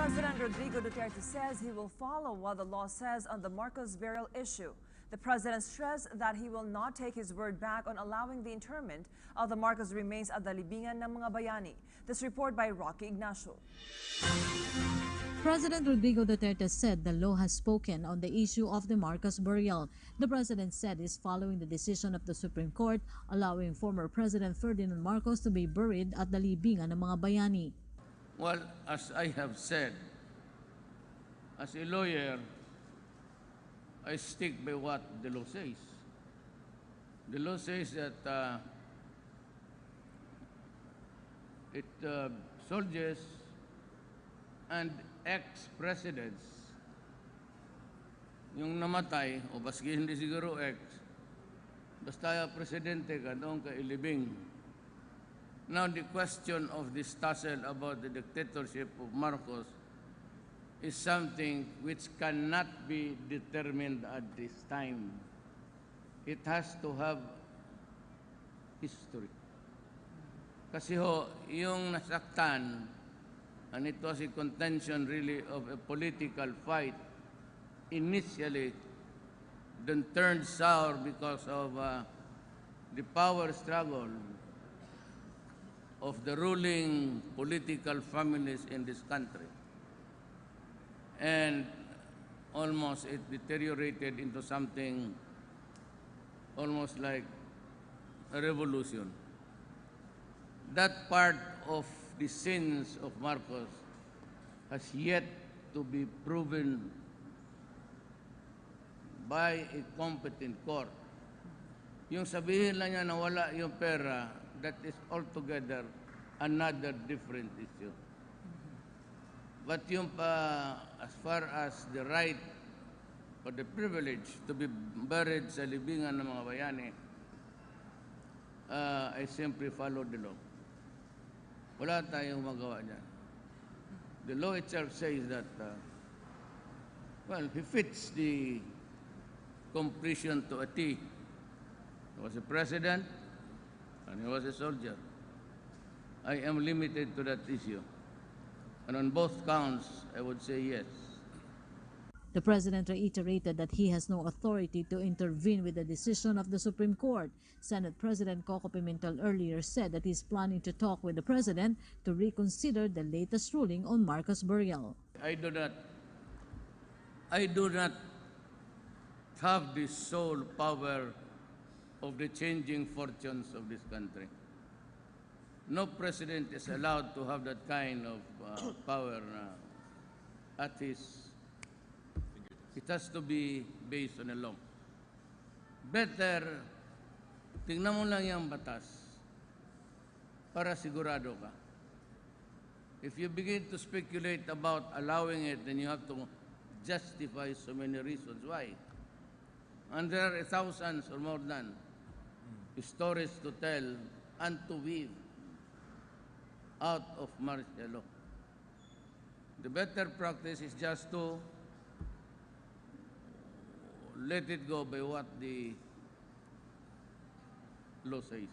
President Rodrigo Duterte says he will follow what the law says on the Marcos burial issue. The president stressed that he will not take his word back on allowing the interment of the Marcos remains at the libingan ng mga bayani. This report by Rocky Ignacio. President Rodrigo Duterte said the law has spoken on the issue of the Marcos burial. The president said he is following the decision of the Supreme Court allowing former President Ferdinand Marcos to be buried at the libingan ng mga bayani. Well, as I have said, as a lawyer, I stick by what the law says. The law says that soldiers and ex-presidents, yung namatay, o baski hindi siguro ex, basta presidente ka, doon ka ilibing. Now, the question of this tussle about the dictatorship of Marcos is something which cannot be determined at this time. It has to have history. Kasi yung nasaktan, and it was a contention really of a political fight, initially, then turned sour because of the power struggle of the ruling political families in this country. And almost it deteriorated into something almost like a revolution. That part of the sins of Marcos has yet to be proven by a competent court. Yung sabihin lang niya na wala yung pera, that is altogether another different issue. But yung as far as the right or the privilege to be buried sa libingan ng mga bayani, I simply follow the law. Wala tayong magawa dyan. The law itself says that, well, he fits the completion to a T. He was a president and he was a soldier. I am limited to that issue. And on both counts, I would say yes. The president reiterated that he has no authority to intervene with the decision of the Supreme Court. Senate President Coco Pimentel earlier said that he is planning to talk with the president to reconsider the latest ruling on Marcos burial. I do not have the sole power of the changing fortunes of this country. No president is allowed to have that kind of power at his. It has to be based on a law. Better, tingnan mo lang yung batas para sigurado ka. If you begin to speculate about allowing it, then you have to justify so many reasons why. And there are thousands or more than stories to tell and to weave out of martial law. The better practice is just to let it go by what the law says.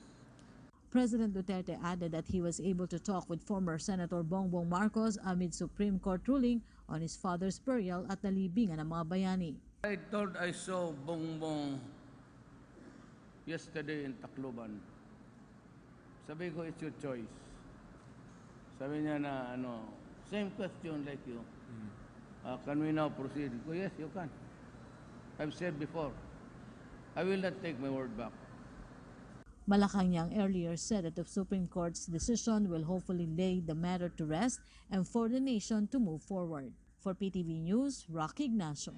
President Duterte added that he was able to talk with former Senator Bongbong Marcos amid Supreme Court ruling on his father's burial at the libingan ng mga bayani. I saw Bongbong yesterday in Tacloban. Sabi ko, it's your choice. Sabi niya na, same question like you. Can we now proceed? Ko, yes, you can. I've said before, I will not take my word back. Malacanang earlier said that the Supreme Court's decision will hopefully lay the matter to rest and for the nation to move forward. For PTV News, Rocky Ignacio.